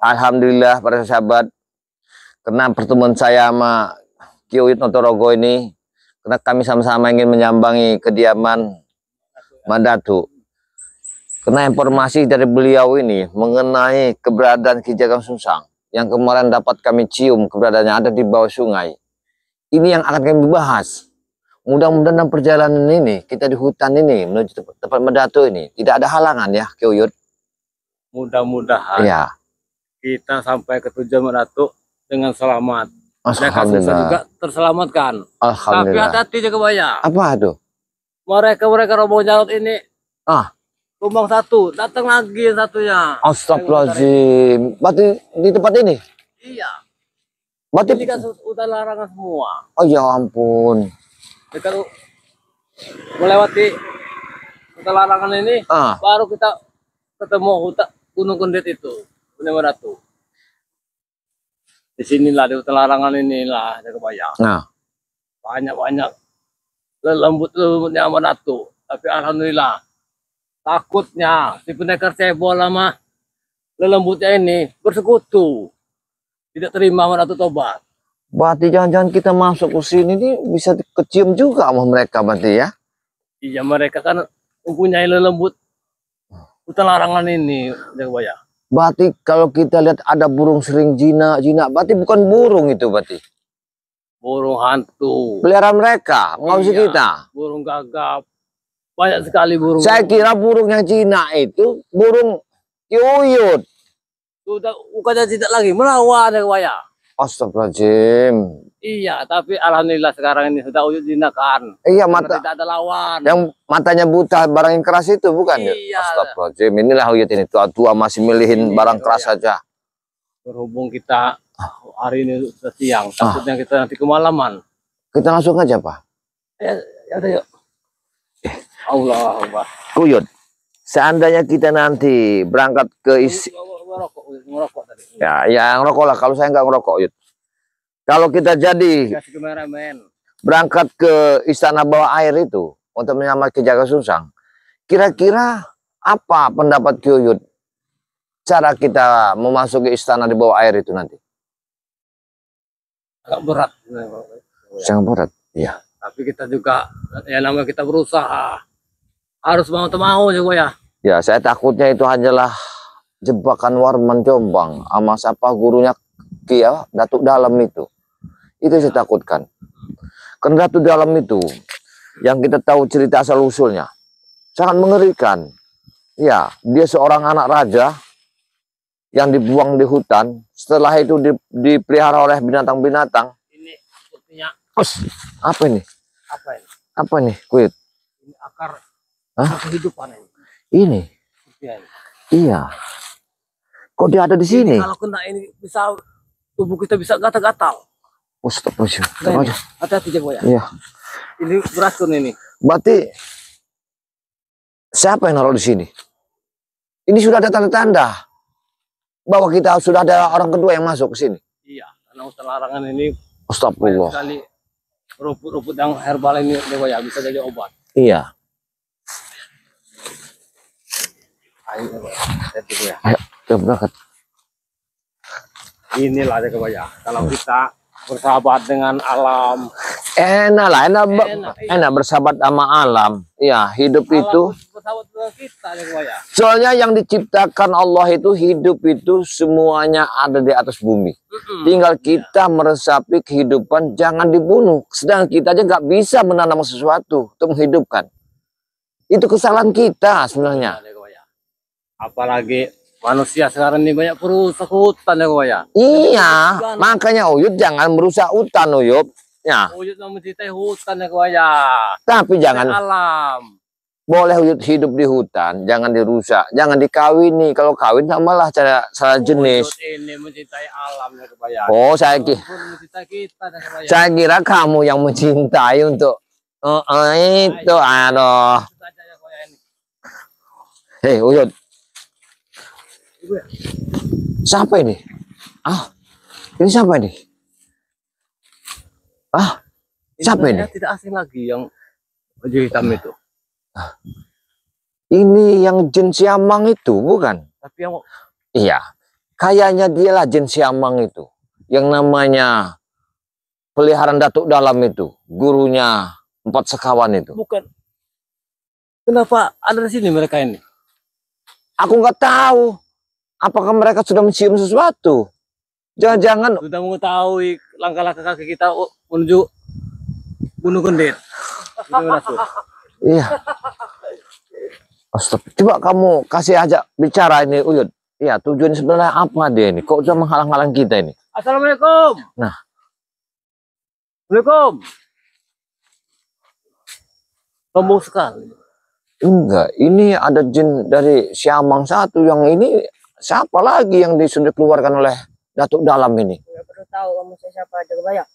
Alhamdulillah para sahabat, karena pertemuan saya sama Ki Uyut Notorogo ini, karena kami sama-sama ingin menyambangi kediaman Mandatu. Karena informasi dari beliau ini mengenai keberadaan Ki Jagang Sungsang yang kemarin dapat kami cium keberadaannya ada di bawah sungai. Ini yang akan kami bahas. Mudah-mudahan dalam perjalanan ini, kita di hutan ini menuju tempat Mandatu ini tidak ada halangan ya Ki Uyut. Mudah-mudahan Ya. Kita sampai ke tujuan Mandatu dengan selamat. Alhamdulillah juga terselamatkan. Tapi hati-hati jaga Baya. Apa tuh? Mereka rombongan Jarot ini tumbang satu, datang lagi satunya. Astagfirullahaladzim. Berarti di tempat ini? Iya. Berarti Ini kan hutan larangan semua. oh ya ampun. Kita melewati hutan larangan ini, baru kita ketemu hutan Gunung Kendet itu, Gunung Mandatu. Di sinilah di hutan larangan inilah jaga Baya. Banyak-banyak lembut-lembutnya Mandatu. Tapi alhamdulillah takutnya si pendekar cebol sama lelembutnya ini bersekutu. Tidak terima Mandatu tobat. Berarti jangan-jangan kita masuk ke sini nih bisa kecium juga sama mereka berarti ya? Iya, mereka kan mempunyai lelembut hutan larangan ini jaga Baya. Berarti kalau kita lihat ada burung sering jinak, berarti bukan burung itu berarti? Burung hantu. Peliharaan mereka, ngawasi kita? Burung gagap. Banyak sekali burung. Saya kira burung yang jinak itu burung Ki Uyut. Sudah bukannya tidak lagi melawan jaga Baya. Astagfirullahaladzim. Iya, tapi alhamdulillah sekarang ini sudah Uyut jinakan. Iya, mata tidak ada lawan. Yang matanya buta, barang yang keras itu bukan? Iya. Astagfirullahaladzim. Inilah Uyut ini, tua-tua masih milihin barang keras saja. Berhubung kita hari ini sudah siang, takutnya kita nanti kemalaman. Kita langsung aja, Pak. Ya udah yuk. Allah Akbar. Uyut, seandainya kita nanti berangkat ke Ngerokok tadi. ya yang ngerokok lah, kalau saya nggak ngerokok, Uyut. Kalau kita jadi berangkat ke istana bawah air itu untuk menyamar Ki Jagang Sungsang, kira-kira apa pendapat Ki Uyut cara kita memasuki istana di bawah air itu nanti? Agak berat. Sangat berat, iya. Tapi kita juga, ya namanya kita berusaha. Harus mau juga ya. Ya, saya takutnya itu hanyalah jebakan Warman Jombang sama siapa gurunya Ki Datuk Dalam itu. Itu saya takutkan. Karena Datuk Dalam itu yang kita tahu cerita asal usulnya sangat mengerikan. Ya, dia seorang anak raja yang dibuang di hutan. Setelah itu dipelihara oleh binatang-binatang. Ini sepertinya apa ini? Apa ini? Apa nih, Kuit? Ini akar kehidupan ini. Ini. Iya. Kok dia ada di sini? Kalau kena ini bisa tubuh kita bisa gatal-gatal. Astagfirullah. Hati-hati jago ya. Iya. Ini beracun ini. Berarti siapa yang naruh di sini? Ini sudah ada tanda-tanda bahwa kita sudah ada orang kedua yang masuk ke sini. Iya, karena hutan larangan ini Astagfirullah. sekali rumput-rumput yang herbal ini jago ya bisa jadi obat. Iya. Ayo ya. Ayo, kita berangkat. Inilah jago ya. Kalau kita bersahabat dengan alam, enak bersahabat sama alam. Iya, hidup alam itu bersahabat dengan kita jago ya. soalnya yang diciptakan Allah itu hidup itu semuanya ada di atas bumi. Tinggal kita meresapi kehidupan, jangan dibunuh. Sedang kita aja nggak bisa menanam sesuatu untuk menghidupkan. Itu kesalahan kita sebenarnya. Apalagi manusia sekarang ini banyak perusak hutan ya Goya. Iya, makanya Uyut jangan merusak hutan Uyut. Ya. Uyut mau mencintai hutan ya Goya. Tapi jangan alam. Boleh Uyut hidup di hutan, jangan dirusak, jangan dikawini. Kalau kawin samalah cara salah jenis. Uyut ini mencintai alam ya Goya. Oh, saya kira kamu yang mencintai untuk itu aduh. Hei Uyut. Siapa ini? Ini siapa ini? Siapa ini? Tidak asing lagi yang baju hitam itu. Ini yang Jin Siamang itu bukan? Tapi yang iya. Kayaknya dialah jin Siamang itu. Yang namanya peliharaan Datuk Dalam itu. Gurunya Empat Sekawan itu. Bukan. Kenapa ada di sini mereka ini? Aku nggak tahu. Apakah mereka sudah mencium sesuatu? Jangan-jangan Sudah mengetahui langkah-langkah kaki kita menuju Gunung Kendir. Gimana tuh? iya. Astaga. Coba kamu kasih aja bicara ini, Uyut. Iya, tujuan sebenarnya apa dia ini? Kok sudah menghalang-halang kita ini? Assalamualaikum. Nah. Assalamualaikum. Sombong sekali. Enggak, ini ada jin dari Siamang satu. Yang ini siapa lagi yang sudah dikeluarkan oleh Datuk Dalam ini? Ya perlu tahu kamu siapa aja kebayang.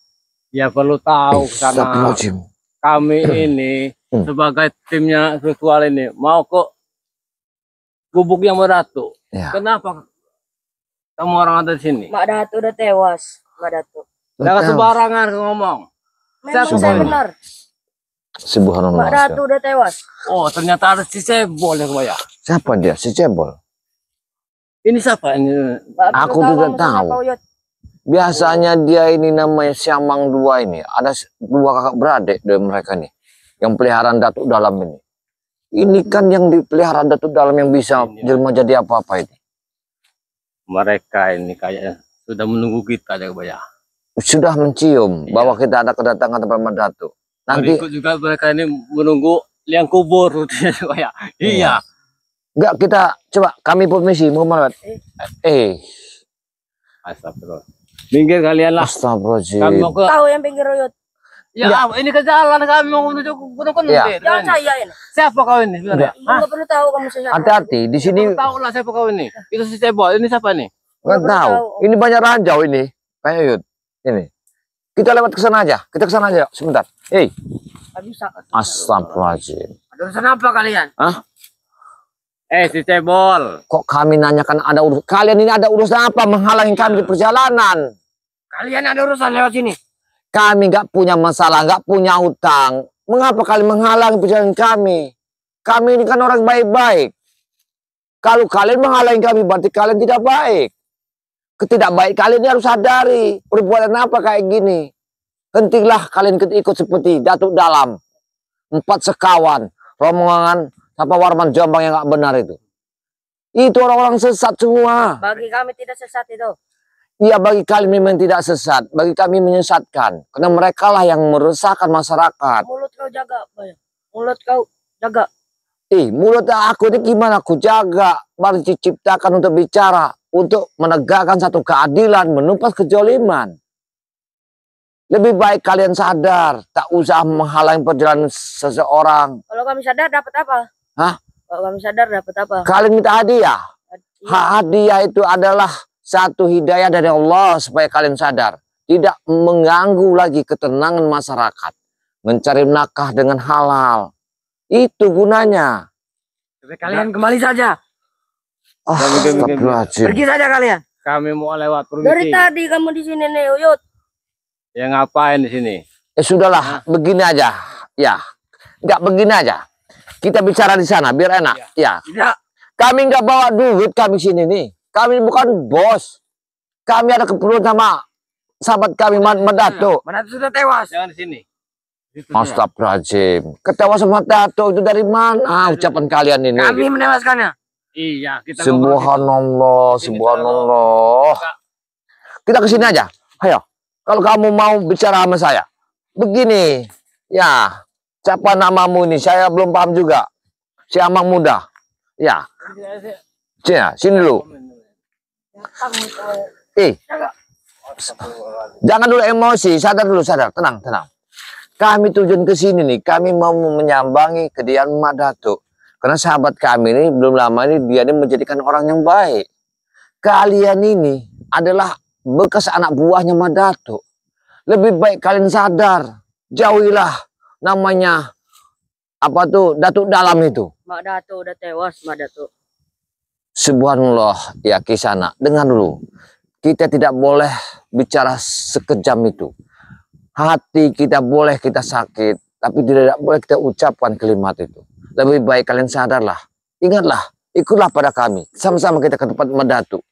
Ya perlu tahu karena Astagfirullahaladzim. kami ini sebagai timnya virtual ini mau ke gubuk yang Madatu. Ya. Kenapa kamu orang ada di sini? Mak Datu udah tewas, Mak Datu. Jangan sembarangan ngomong. Memang saya Subhanallah. benar. Subhanallah. Mak Datu udah tewas. Oh, ternyata ada si Cebol yang kebaya. Siapa dia? Si Cebol. Ini siapa ini? Mak, perlu Aku tidak kamu tahu. siapa, Uyut. Biasanya dia ini namanya Siamang dua ini. Ada dua kakak beradik dari mereka nih. Yang peliharaan Datuk Dalam ini. Ini kan yang dipelihara Datuk Dalam yang bisa jelma jadi apa-apa ini. Mereka ini kayaknya sudah menunggu kita aja kebaya. Sudah mencium bahwa kita ada kedatangan tempat Datuk. Nanti Berikut juga mereka ini menunggu liang kubur kebaya. Iya. enggak, kita coba kami permisi mau melewat. Astagfirullah. Minggir kalian lah. Astagfirullahaladzim. Kami mau ke Tahu yang pinggir Uyut. ya, ini ke jalan kami mau menuju Gunung Kendir. Jangan saya ini. Siapa kau ini sebenarnya? Enggak perlu tahu kamu siapa. Hati-hati di sini. Tahu lah siapa kau ini. Itu si Cebol. Ini siapa nih? Nggak tahu. Ini banyak ranjau ini. Kayak Yud. Ini. Kita lewat ke sana aja. Kita ke sana aja sebentar. Hei. Nggak bisa. Astagfirullahaladzim. Ada urusan apa kalian? Hah? Si Cebol. Kok kami nanyakan ada urusan? Kalian ini ada urusan apa menghalangi kami di perjalanan? Kalian ada urusan lewat sini. Kami nggak punya masalah, nggak punya hutang. Mengapa kalian menghalangi perjalanan kami? Kami ini kan orang baik-baik. Kalau kalian menghalangi kami berarti kalian tidak baik. Ketidakbaik kalian ini harus sadari. Perbuatan apa kayak gini? Hentilah kalian ikut seperti Datuk Dalam. Empat Sekawan. Rombongan apa Warman Jombang yang nggak benar itu. Itu orang-orang sesat semua. Bagi kami tidak sesat itu. Iya, bagi kalian memang tidak sesat. Bagi kami menyesatkan. Karena mereka lah yang meresahkan masyarakat. Mulut kau jaga, Bay. Mulut kau jaga. Mulut aku ini gimana aku jaga? Baru diciptakan untuk bicara. Untuk menegakkan satu keadilan. Menumpas kejoliman. Lebih baik kalian sadar. Tak usah menghalangi perjalanan seseorang. Kalau kami sadar dapat apa? Hah? Kalau kami sadar dapat apa? Kalian minta hadiah. Hadiah itu adalah satu hidayah dari Allah supaya kalian sadar. Tidak mengganggu lagi ketenangan masyarakat. Mencari nafkah dengan halal. Itu gunanya. Kalian kembali saja. Astagfirullahaladzim. Pergi saja kalian. Kami mau lewat Dari permisi. tadi kamu di sini nih, Uyut. Ya ngapain di sini? Sudahlah, begini aja. Ya, nggak begini aja. Kita bicara di sana biar enak. Ya. Tidak. Kami nggak bawa duit kami sini nih. Kami bukan bos. Kami ada keperluan sama sahabat kami Datuk. Datu sudah tewas. Jangan di sini. Situ Astagfirullahaladzim. Ketawa sama Datuk itu dari mana ucapan kalian ini? Kami menewaskannya. Iya, kita Subhanallah, subhanallah. Kita ke sini aja. Ayo. Kalau kamu mau bicara sama saya. Begini. Ya. Siapa namamu ini? Saya belum paham juga. Siamang Muda. Ya. Sini dulu. Jangan dulu emosi. Sadar dulu, sadar. Tenang, tenang. Kami tujuan ke sini nih. Kami mau menyambangi kediaman Mak Datuk. Karena sahabat kami ini belum lama ini dia ini menjadikan orang yang baik. Kalian ini adalah bekas anak buahnya Mak Datuk. Lebih baik kalian sadar. Jauhilah namanya apa tuh Datuk Dalam itu. Mak Datu udah tewas, Mak Datu. Subhanallah, ya Kisana. Dengar dulu. Kita tidak boleh bicara sekejam itu. Hati kita boleh kita sakit, tapi tidak boleh kita ucapkan kalimat itu. Lebih baik kalian sadarlah. Ingatlah, ikutlah pada kami. Sama-sama kita ke tempat Mak Datuk.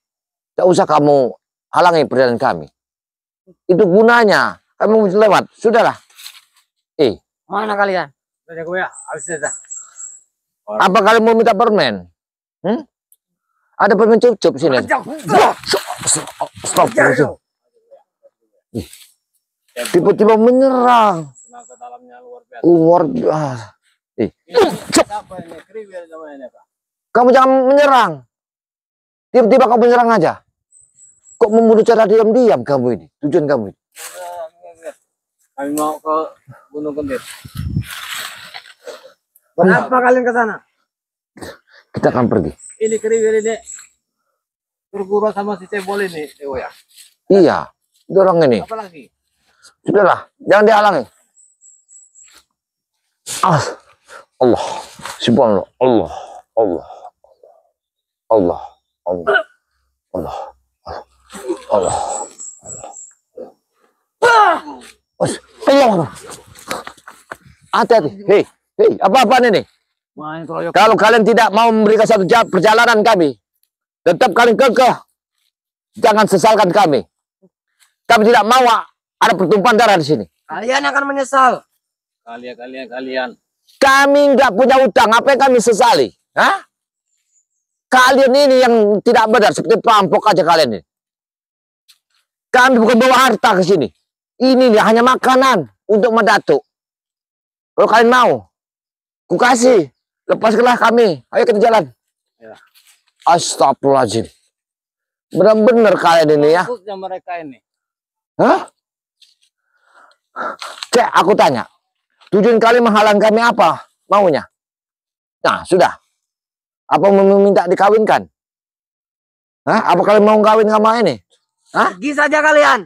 Tak usah kamu halangi perjalanan kami. Itu gunanya. Kamu lewat. Sudahlah. Mana kalian? Sudah gue ya, habis dah. Apa kalian mau minta permen? Ada permen cup-cup sini. Stop. Tiba-tiba menyerang. Tenaga dalamnya luar biasa. Luar biasa. Siapa ini? Kriwil namanya, Pak. Kamu jangan menyerang. Tiba-tiba kamu menyerang aja. Kok membunuh cara diam-diam kamu ini? Tujuan kamu ini? Kami mau ke Gunung Kendir. Kenapa kalian ke sana? Kita akan pergi. Ini kriwil ini bergurau sama si cebol ini, Dewa ya. Iya. Dorong ini. Apa lagi? Sudahlah. Jangan dihalangi. Allah. Subhanallah. Allah. Allah. Allah. Allah. Allah. Allah. Allah. Hati-hati. Hei, apa-apaan ini? Main keroyok. Kalau kalian tidak mau memberikan satu perjalanan kami, tetap kalian kekeh. Jangan sesalkan kami. Kami tidak mau ada pertumpahan darah di sini. Kalian akan menyesal. Kalian. Kami nggak punya utang. Apa yang kami sesali? Hah? Kalian ini yang tidak benar. Seperti perampok aja kalian ini. Kami bukan bawa harta ke sini. Ini hanya makanan untuk Madatu. Kalau kalian mau, ku kasih. Lepaskanlah kami. Ayo kita jalan. Ya. Astagfirullahaladzim. Benar-benar kalian ini ya. Maksudnya mereka ini. Hah? Cek, aku tanya. Tujuan kalian menghalang kami apa? Maunya? Nah, sudah. Apa meminta dikawinkan? Hah? Apa kalian mau kawin sama ini? Hah? Pergi saja kalian.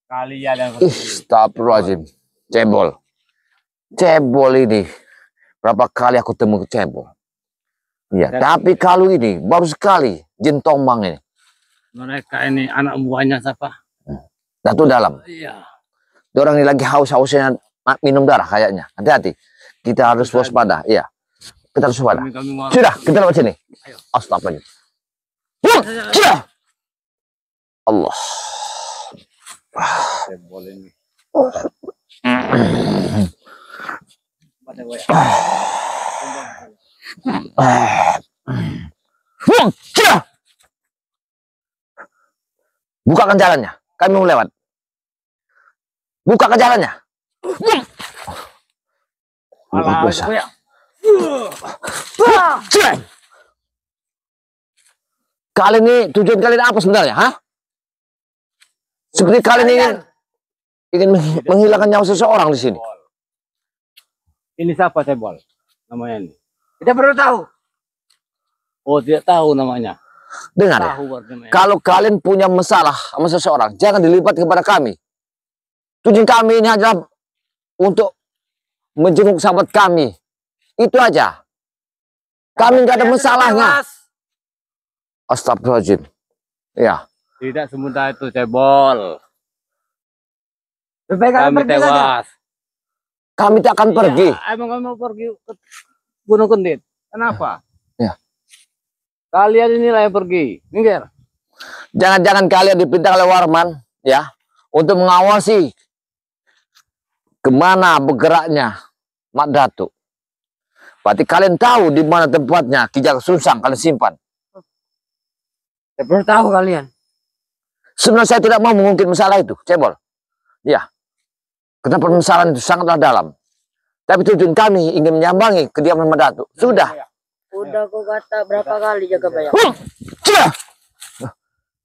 Kalian yang Astagfirullahaladzim. Cebol. Cebol ini. Berapa kali aku temu cebol. Iya, tapi kalau ini baru sekali jin tombang ini. mereka ini anak buahnya siapa? Datu dalam. Iya. Orang ini lagi haus-hausnya minum darah kayaknya. Hati-hati. Kita harus waspada. Iya. Kita harus waspada. Sudah, kita lewat sini. Astagfirullah. Sudah. Allah. Boleh ini. Bukakan jalannya. Kami mau lewat. Bukakan jalannya. Luar biasa. Kalian ini tujuan kalian apa sebenarnya? Hah? Seperti kalian ingin menghilangkan nyawa seseorang di sini. Ini siapa cebol? Namanya ini. Kita perlu tahu. Oh, tidak tahu namanya. Dengar ya. Kalau kalian punya masalah sama seseorang, jangan dilipat kepada kami. Tujuan kami ini adalah untuk menjenguk sahabat kami. Itu aja. Kami nggak ada masalahnya. Astagfirullahaladzim. Ya. Tidak semudah itu cebol. Lebih Kami tewas. Kami tak akan pergi. Emang kami mau pergi ke Gunung Kendit. Kenapa? Ya. Kalian inilah yang pergi. Minggir. Jangan-jangan kalian dipinta oleh Warman, ya, untuk mengawasi kemana bergeraknya Mak Datu. Berarti kalian tahu di mana tempatnya Ki Jaga Sunsang kalian simpan. Saya perlu tahu kalian. Sebenarnya saya tidak mau mengungkit masalah itu, cebol. Ya. Karena permasalahan itu sangatlah dalam. Tapi tujuan kami ingin menyambangi kediaman Mak Datu. Sudah. Udah kau kata berapa kali jaga bayang. Sudah.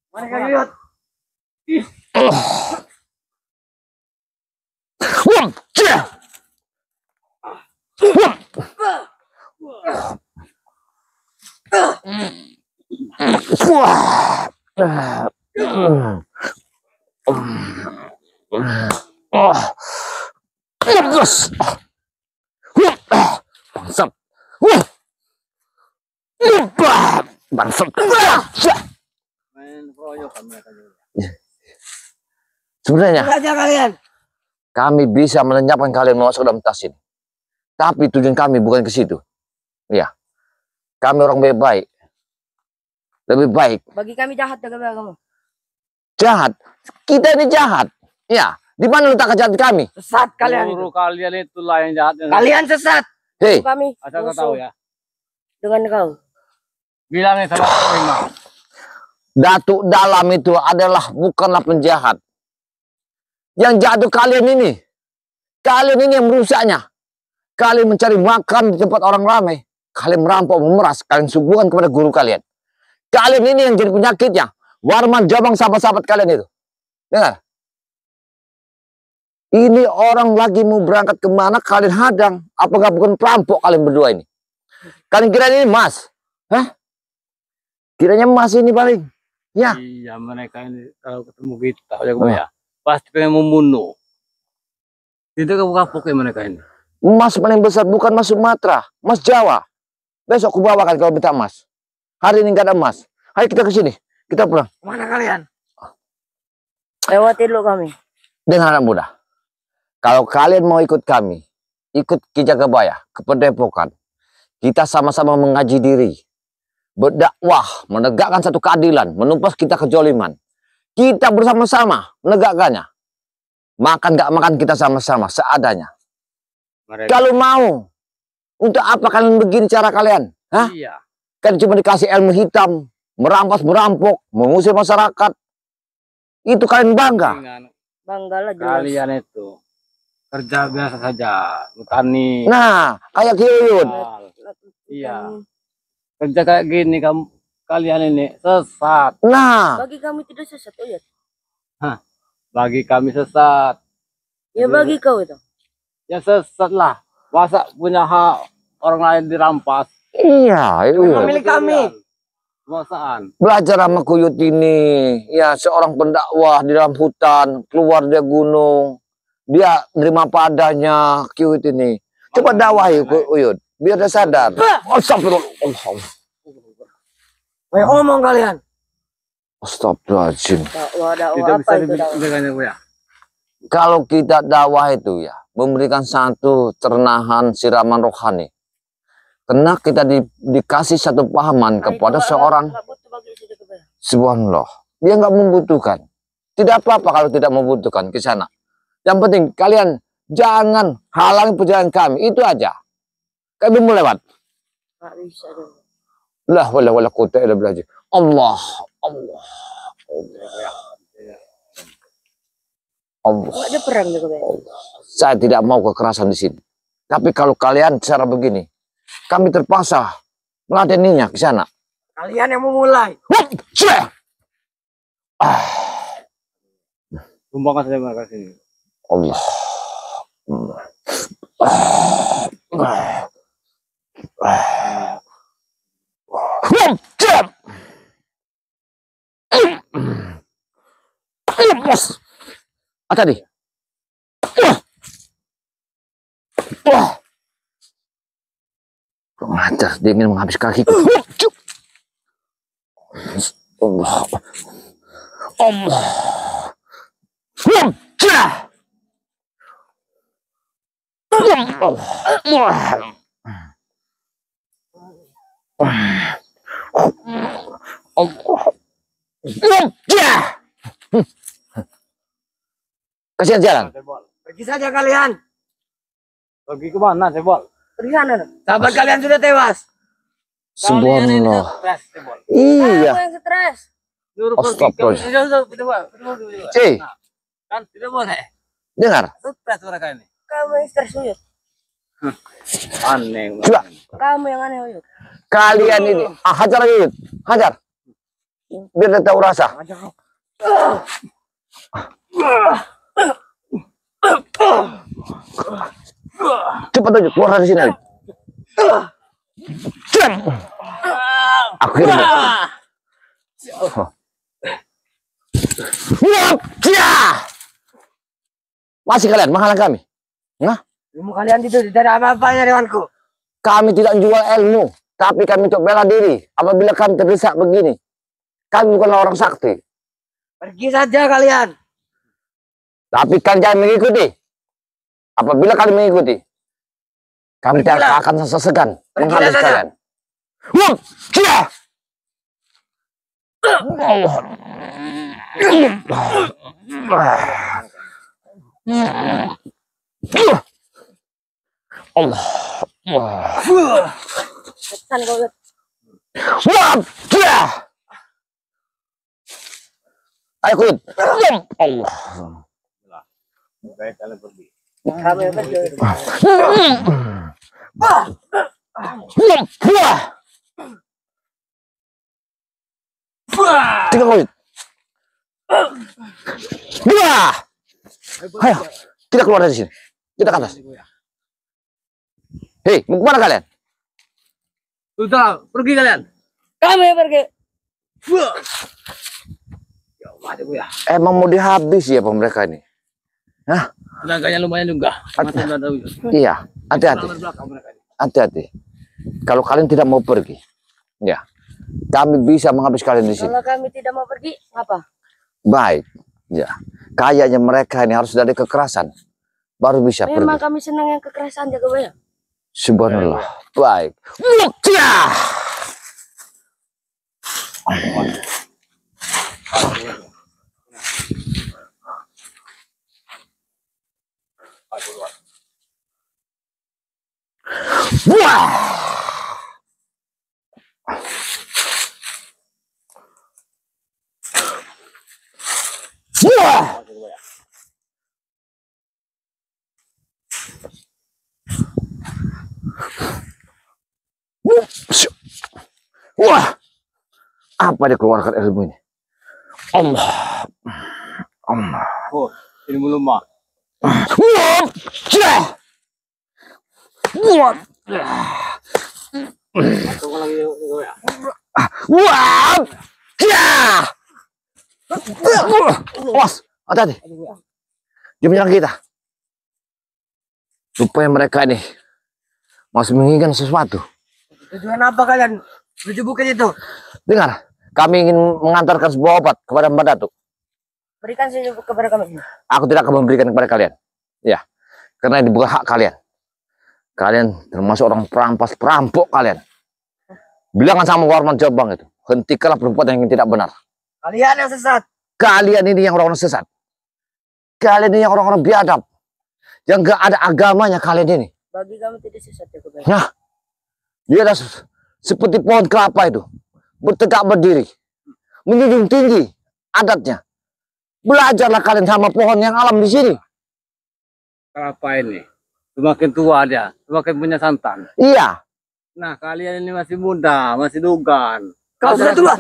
Mana kalian lihat? Bangsat. Bangsat. Main keroyokan mereka juga. Sebenarnya Saja kalian. kami bisa melenyapkan kalian masuk dalam tas ini. Tapi tujuan kami bukan ke situ. Ya. Kami orang baik-baik. Lebih baik. Bagi kami jahat jaga bayang kamu. Jahat. Kita ini jahat. Ya. Di mana letak kejahatan kami? Sesat kalian itu. Guru kalian itulah yang jahat. Kalian sesat. Hei. Kami Asal kau tahu ya. dengan kau. Bilangnya sama Prima. Datuk Dalam itu adalah bukanlah penjahat. Yang jahat itu kalian ini. Kalian ini yang merusaknya. Kalian mencari makan di tempat orang ramai. Kalian merampok, memeras. Kalian suguhan kepada guru kalian. Kalian ini yang jadi penyakitnya. Warman, Jabang, sahabat-sahabat kalian itu. Dengar. Ini orang lagi mau berangkat kemana, kalian hadang. Apakah bukan perampok kalian berdua ini? Kalian kira ini emas? Hah? Kiranya emas ini paling. Ya. Iya, mereka ini kalau ketemu kita, ya, pasti pengen membunuh. Itu kapok ya mereka ini. Emas paling besar bukan emas Sumatera, emas Jawa. Besok aku bawakan kalau minta emas. Hari ini nggak ada emas. Ayo kita ke sini. Kita pulang. Mana kalian? Lewati dulu kami. Dengan anak muda. Kalau kalian mau ikut kami, ikut Ki Jagabaya ke Padepokan. Kita sama-sama mengaji diri. Berdakwah, menegakkan satu keadilan, menumpas kita kejoliman. Kita bersama-sama menegakkannya. Makan gak makan kita sama-sama, seadanya. Mereka. Kalau mau, untuk apa kalian begini cara kalian? Hah? Iya. Kan cuma dikasih ilmu hitam, merampas, merampok, mengusir masyarakat. Itu kalian bangga. Banggalah jelas. Kalian itu kerja biasa saja, petani. Nah, kayak Kiyuyun. Iya. Kerja kayak gini kalian ini sesat. Nah, Bagi kami tidak sesat ya. Bagi kami sesat. Ya bagi kau itu. Ya sesat lah. Masa punya hak orang lain dirampas. iya, iya. Milik kami. Masaan. Belajar sama Kuyut ini. Ya, seorang pendakwah di dalam hutan, keluar dari gunung. Dia nerima padanya Kuyut ini. Coba dakwahi Kuyut, biar dia sadar. Astagfirullah. Woi omong kalian. Astagfirullahaladzim. Dakwah Tidak apa bisa itu dakwah? diberikannya ya. Kalau kita dakwah itu ya, memberikan satu cernahan siraman rohani. Karena kita dikasih satu pahaman kepada seorang. Subhanallah. Dia nggak membutuhkan. Tidak apa-apa kalau tidak membutuhkan ke sana. Yang penting kalian jangan halangi perjalanan kami. Itu aja. Kami mau lewat. Nggak bisa dong. La wala quwwata illa billah. Allah. Allah. Allah. Nggak ada perang juga Bang. Saya tidak mau kekerasan di sini. Tapi kalau kalian cara begini, kami terpaksa meladeninya ke sana. Kalian yang memulai. Tumbangkan saja mereka sini. Allah. Tadi. Ngajar, dia ingin menghabis kakiku. Allah. Allah. Kasihan jalan. Pergi saja kalian. Pergi ke mana, Cebol? Pergi sana. Sahabat kalian sudah tewas. Subhanallah. Stres, Cebol. Iya. Kamu yang stres. Suruh Astagfirullah. pergi. Kan tidak boleh. Dengar. Stres mereka ini. Kamu yang stres Uyut. Aneh. Coba. Kamu yang aneh Uyut. Kalian ini. Hajar lagi, Yud. Hajar. Biar dia tahu rasa. Cepat aja, keluar dari sini. Akhirnya. Masih kalian menghalang kami? Nah, Ilmu kalian itu tidak ada apa-apanya denganku. kami tidak jual ilmu, tapi kami untuk bela diri. Apabila kami terdesak begini, kami bukanlah orang sakti. Pergi saja kalian. Tapi kalian jangan mengikuti. Apabila kalian mengikuti, kami tidak akan sesegan menghabis saja. kalian. Allah. Tekan kau lihat. Ayo kulit. Allah. Baik, kalian pergi. Kami pergi. Tiga kulit. Ayo, kita keluar dari sini. Kita ke atas. Hei, mau kemana kalian? Sudah, pergi kalian. Kami pergi. Ya, mati ya. Emang mau dihabis ya apa mereka ini? Hah? Tenaganya lumayan juga. Mati udah tahu. Iya, hati-hati. Belakang mereka ini. Hati-hati. Kalau kalian tidak mau pergi, ya, kami bisa menghabis kalian di sini. Kalau kami tidak mau pergi, apa? Baik, ya. Kayaknya mereka ini harus dari kekerasan, baru bisa Memang pergi. kami senang yang kekerasan jaga bayang. Subhanallah. Baik. Wah. Wah. Wah. Apa dia keluarkan ilmu ini? Allah. Allah. Oh, ini belum mah. Wah. Wah. Tunggu lagi ya. Wah. Awas, hati-hati. Dia menyerang kita. Supaya mereka ini masih menginginkan sesuatu. Tujuan apa kalian? Bukan itu. Dengar, kami ingin mengantarkan sebuah obat kepada Mbak Datuk. Berikan saja kepada kami. Aku tidak akan memberikan kepada kalian. Ya, karena ini bukan hak kalian. Kalian termasuk orang perampok kalian. Bilangan sama Warman Jombang itu. Hentikanlah perbuatan yang tidak benar. Kalian yang sesat. Kalian ini yang orang-orang sesat. Kalian ini yang orang-orang biadab. Yang gak ada agamanya kalian ini. Bagi kami tidak sesat jaga bayang. Nah, dia adalah seperti pohon kelapa itu. Bertegak berdiri. Menjunjung tinggi adatnya. Belajarlah kalian sama pohon yang alam di sini. Apa ini? Semakin tua dia, semakin punya santan. Iya. Nah, kalian ini masih muda, masih dugan. Kau sudah tua.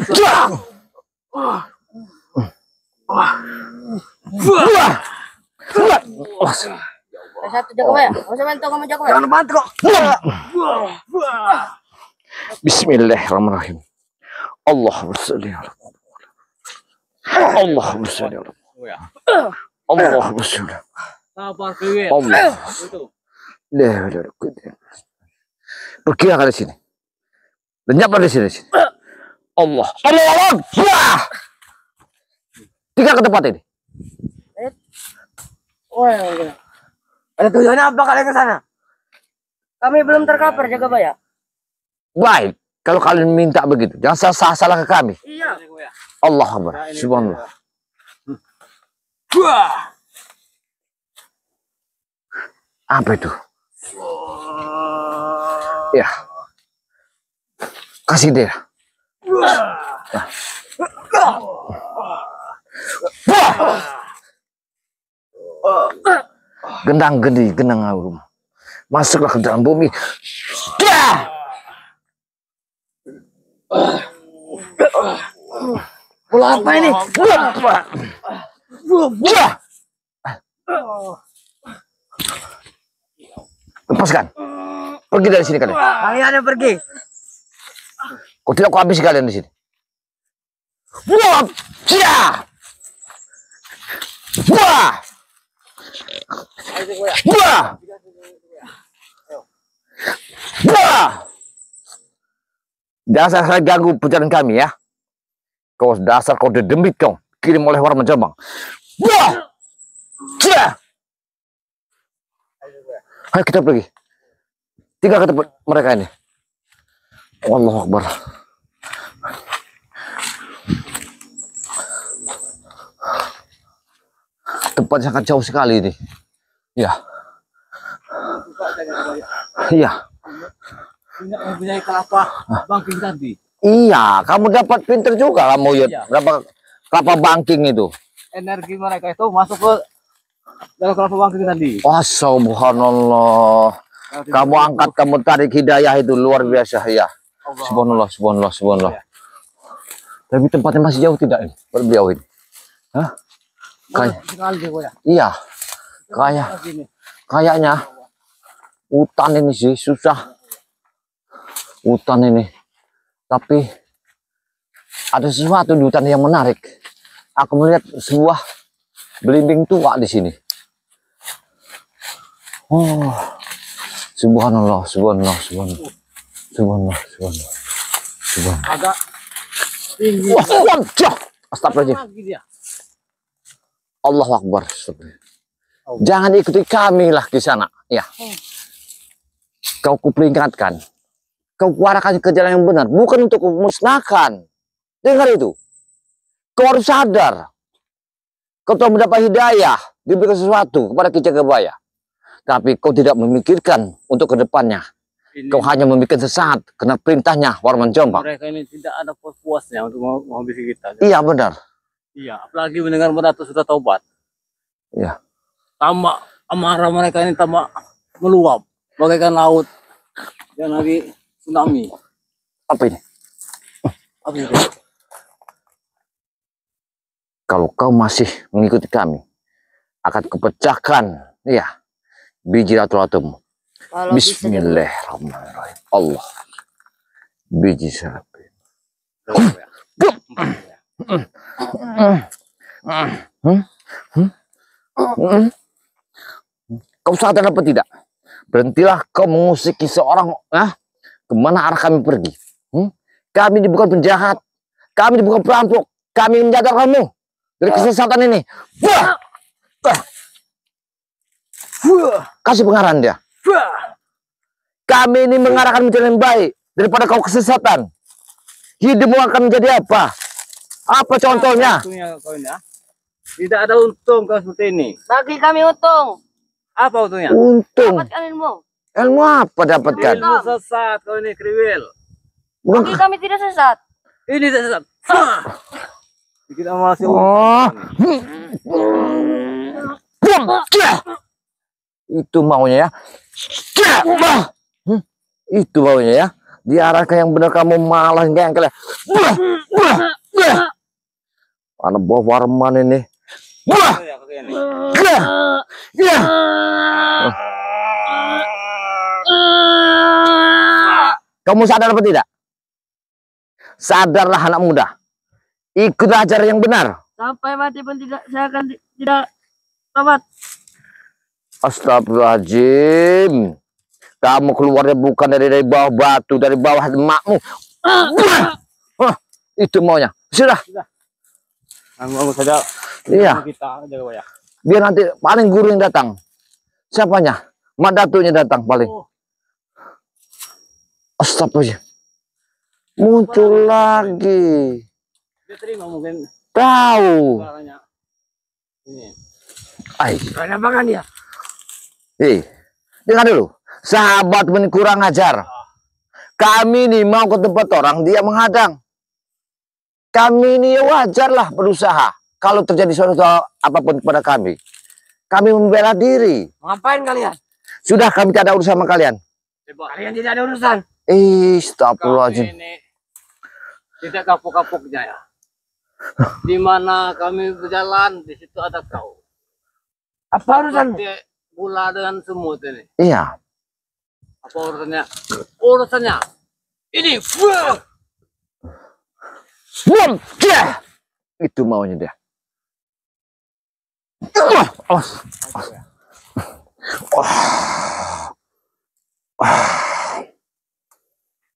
Satu jaga bayang. Kau usah bantu kamu jaga bayang. Jangan bantu kok. Bismillahirrahmanirrahim. Allahumma sholli ala Allahumma sholli ala Allahumma sholli. Sabar kalian. Allah. Itu. Pergilah dari sini. Lenyaplah dari sini. Allah. Allah. Tiga ke tempat ini. Wah. Ada tujuannya apa kalian ke sana? Kami belum terkapar jaga bayang. Baik. Kalau kalian minta begitu, jangan salah ke kami. Iya. Allah Akbar. Subhanallah. Apa itu? Ya. Kasih dia. Nah. Gendang gedi, gendang arum. Masuklah ke dalam bumi. Bola apa ini? Lepaskan. Pergi dari sini kalian. Kalian yang pergi. Kau tidak kau habisi kalian di sini. Wah! Wah! Wah! Wah! Dasar saya ganggu perjalanan kami ya. Kau dasar kau dedemit kau. Kirim oleh Warman Jombang. Wah! Ayo kita pergi. Tiga ke tempat mereka ini. Allahu Akbar. tempat sangat jauh sekali ini. Ya. Iya. Punya kelapa bangking tadi. Iya, kamu dapat pinter juga lah Moyot. Iya. Dapat kelapa bangking itu. Energi mereka itu masuk ke dalam kelapa bangking tadi. Wah, subhanallah. Kamu angkat, kamu tarik hidayah itu luar biasa ya. Subhanallah, subhanallah, subhanallah. Tapi tempatnya masih jauh tidak ini? Beliau ini. Hah? Iya. Kayaknya hutan ini sih susah. Hutan ini. Tapi ada sesuatu di hutan yang menarik. Aku melihat sebuah belimbing tua di sini. Oh, subhanallah, subhanallah, subhanallah, subhanallah, subhanallah, subhanallah. Agak tinggi. Wah, astagfirullahaladzim. Allahu Akbar. Jangan ikuti kami lah di sana. Ya. Kau kuperingatkan. Kau arahkan ke jalan yang benar, bukan untuk memusnahkan. Dengar itu. Kau harus sadar. Kau telah mendapat hidayah, diberikan sesuatu kepada Ki Jagabaya. Tapi kau tidak memikirkan untuk kedepannya. Kau hanya memikirkan sesaat karena perintahnya Warman Jombang. Mereka ini tidak ada puas-puasnya untuk menghabisi kita. Iya benar. Iya, apalagi mendengar Mandatu sudah taubat. Iya. Tambah amarah mereka ini tambah meluap bagaikan laut dan lagi tsunami. Apa ini? Apa itu? Kalau kau masih mengikuti kami, akan kupecahkan, ya, biji ratu-ratumu. Bismillahirrahmanirrahim. Allah. Biji serapi. Kau sadar apa tidak? Berhentilah kau mengusiki seorang, kemana arah kami pergi? Kami ini bukan penjahat, kami ini bukan perampok, kami menjaga kamu dari kesesatan ini. Kasih pengarahan dia. Kami ini mengarahkan menjadi yang baik daripada kau kesesatan. Hidupmu akan menjadi apa? Apa contohnya? Tidak ada untung kau seperti ini. Bagi kami untung. Apa untungnya? Untung. Dapatkan ilmu. Ilmu apa dapatkan? Ilmu sesat kau ini kriwil. Bagi kami tidak sesat. Ini tidak sesat. Kita masih itu maunya ya. Itu maunya ya. Diarahkan yang benar kamu malah ngengkel. Mana buah Warman ini? Kamu sadar apa tidak? Sadarlah anak muda. Ikut ajar yang benar. Sampai mati pun tidak, saya akan tidak tamat. Astagfirullahaladzim. Kamu keluarnya bukan dari bawah batu, dari bawah emakmu. Itu maunya. Sudah. Kamu saja. Iya. Kita Jagabaya. Biar nanti paling guru yang datang. Siapanya? Mandatunya datang paling. Astagfirullahaladzim. Muncul lagi. Dia terima mungkin. Tahu. Ini. Ay. Kenapa kan dia? Dengar dulu. Sahabat kurang ajar. Kami ini mau ke tempat orang, dia menghadang. Kami ini wajarlah berusaha. Kalau terjadi sesuatu apapun kepada kami. Kami membela diri. Ngapain kalian? Sudah, kami tidak ada urusan sama kalian. Kalian tidak ada urusan. Astagfirullahaladzim. Kami ini tidak kapok-kapoknya ya. Di mana kami berjalan, di situ ada kau. Apa urusan? Gula dengan semut ini. Iya. Apa urusannya? Urusannya ini. Itu maunya dia.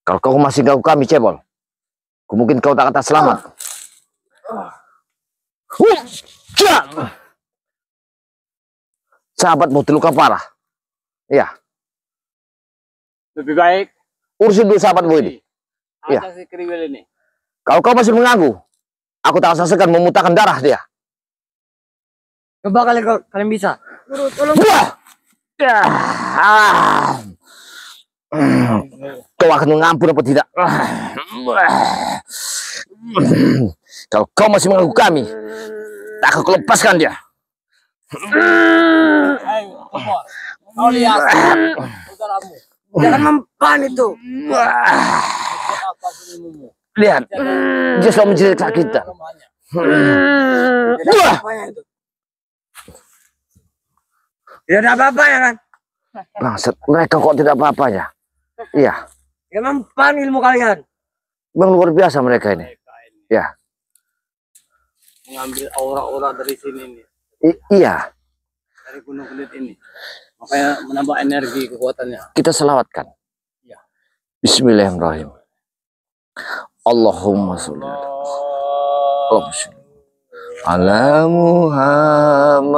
Kalau kau masih ganggu kami, cebol, mungkin kau tak akan selamat. Sahabatmu terluka parah. Iya. Lebih baik urusin dulu sahabatmu ini. Iya. ada si kriwil ini. Kalau kau masih mengganggu, aku tak akan segan memutahkan darah dia. Coba kalian bisa. Guru, tolong. Wah! Ya. Kau akan mengampun apa tidak? Kalau kau masih mengganggu kami, tak akan kulepaskan dia. Ayo, kompor. Kau lihat saudaramu. Jangan mempan itu. Apa ilmumu? Lihat, dia selalu mencerita kita. Lemahnya. Tidak ada apa-apanya itu. Tidak ada apa-apanya kan? Bangsat, mereka kok tidak apa-apanya? Iya, Tidak mempan ilmu kalian. bang luar biasa mereka ini. Mereka ini Ya, mengambil aura-aura dari sini nih, iya. dari gunung kulit ini. Makanya menambah energi kekuatannya. Kita selawatkan. Ya. Bismillahirrahmanirrahim. Allahumma sholli ala Muhammad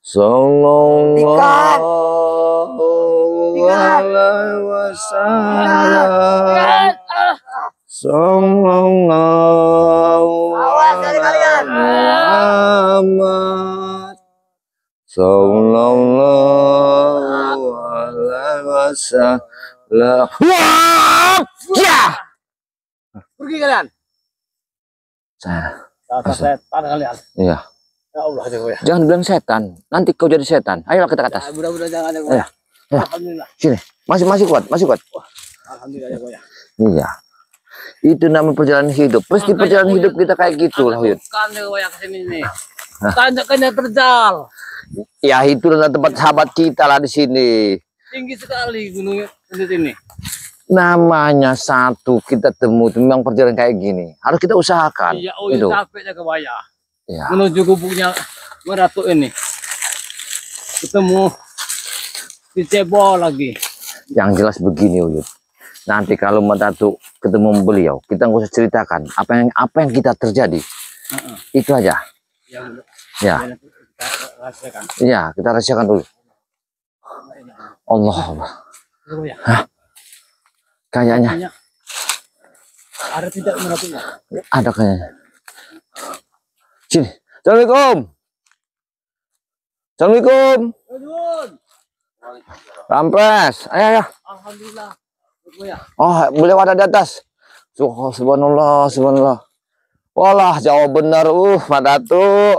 sallallahu alaihi wasallam. Sallallahu alaihi Muhammad sallallahu alaihi wasallam. Wah! Ya! Pergi kalian. Kata setan kalian. Iya. Ya Allah ya. Jangan bilang setan. Nanti kau jadi setan. Ayo kita ke atas. Mudah-mudahan jangan ada. Ya. Ya. Alhamdulillah. Sini. Masih kuat, masih kuat. Alhamdulillah ya. Iya. Itu namanya perjalanan hidup. Pasti perjalanan hidup kita kayak gitu lah, Yud. Kan ya kesini nih. Tanjakannya terjal. Ya itu adalah tempat sahabat kita lah di sini. Tinggi sekali gunung kulit ini. Namanya satu kita temu itu memang perjalanan kayak gini. Harus kita usahakan. Iya, Itu. capeknya ke bawah. Ya. Menuju gubuknya Meratu ini. Ketemu dicebol lagi. Yang jelas begini, Uyut. Nanti kalau Meratu ketemu beliau, kita nggak usah ceritakan apa yang kita terjadi. Itu aja. Ya. Ya. Iya, kita rahasiakan dulu. Allah. Hah? Kayaknya ada tidak Meratunya. ada kayaknya. Sini. Assalamualaikum. Assalamualaikum. Rampes. Ayo. Alhamdulillah. Oh, beliau ada di atas. Subhanallah, subhanallah. Walah, jauh benar. Pak Datu.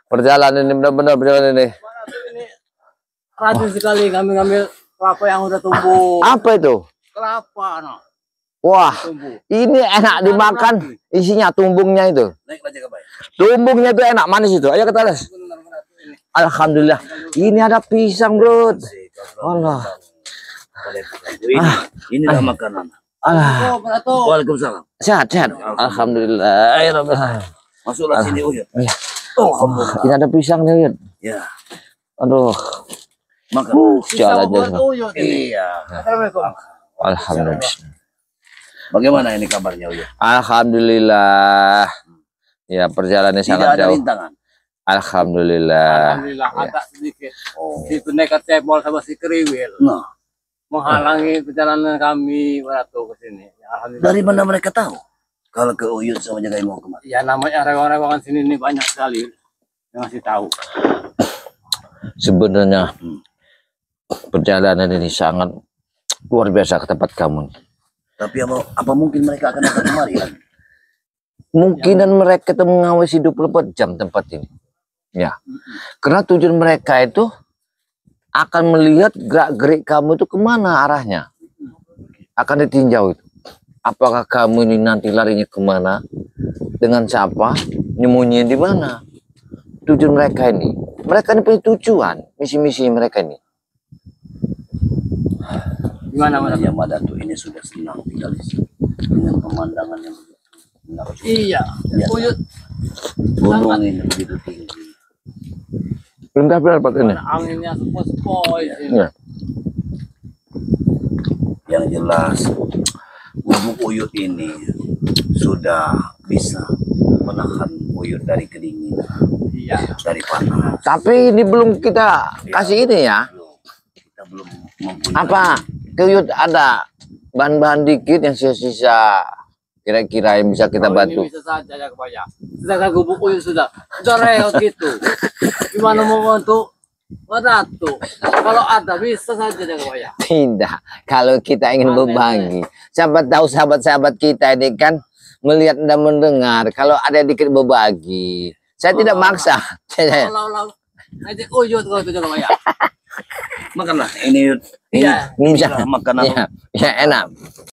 Perjalanan ini benar-benar perjalanan ini. Ini rajin sekali kami ngambil kelapa yang udah tumbuh. Apa itu? Kelapa, no. Wah, Tumbuh. ini enak dimakan. Isinya tumbungnya itu. Naik aja ke baik. Tumbungnya itu enak, manis itu. Ayo kita les. Alhamdulillah. Ini ada pisang, bro. Allah. Ini makanan. Allah. Waalaikumsalam. Sehat, sehat. Alhamdulillah. Masuklah sini, Uyut. Oh, ini ada pisang nih, Uyut. Ya. Aduh. Makan. Jalan-jalan. Iya. Assalamualaikum. Alhamdulillah. Bagaimana ini kabarnya, Uyut? Alhamdulillah. Ya, perjalanannya sangat jauh. Rintangan. Alhamdulillah. Alhamdulillah, agak sedikit. Si pendekar cebol sama si keriwil. Nah, Menghalangi perjalanan kami Meratu ke sini. Alhamdulillah. dari mana mereka tahu kalau ke Uyut sama Jagai mau kemana? Ya namanya rewang-rewangan sini ini banyak sekali yang ngasih tahu. Sebenarnya perjalanan ini sangat luar biasa ke tempat kamu. Tapi apa mungkin mereka akan datang kemari kan? Mungkinan mereka itu mengawasi 24 jam tempat ini. Ya. Karena tujuan mereka itu akan melihat gerak-gerik kamu itu kemana arahnya. Akan ditinjau itu. Apakah kamu ini nanti larinya kemana? Dengan siapa? Nyembunyinya di mana? Tujuan mereka ini. Mereka ini punya tujuan. Misi-misi mereka ini. Gimana Meratu? Ya Madatu ini sudah senang tinggal di sini dengan pemandangan yang begitu menarik. Iya. Ya. Uyut. Gunung ini begitu tinggi. Belum dapat ini. Anginnya sepoi-sepoi. Ya. Yang jelas gubuk Uyut ini sudah bisa menahan Uyut dari kedinginan, Iya. dari panas. Tapi ini belum kita kasih ini ya. Kita belum mempunyai. Apa? Kuyut ada bahan-bahan dikit yang sisa-sisa kira-kira yang bisa kita Kalau ini bantu. bisa saja Jaka Baja. Sedangkan gubuk uyut sudah reot gitu. Gimana mau bantu Madatu? Kalau ada bisa saja Jaka Baja. Tidak, kalau kita ingin Aneh, berbagi, siapa tahu sahabat-sahabat kita ini kan melihat dan mendengar. Kalau ada dikit berbagi, saya tidak maksa. Kalau nanti uyut kau itu Jaka Baja. Makanlah ini Iya. Ini bisa, makanan ya, ya enak.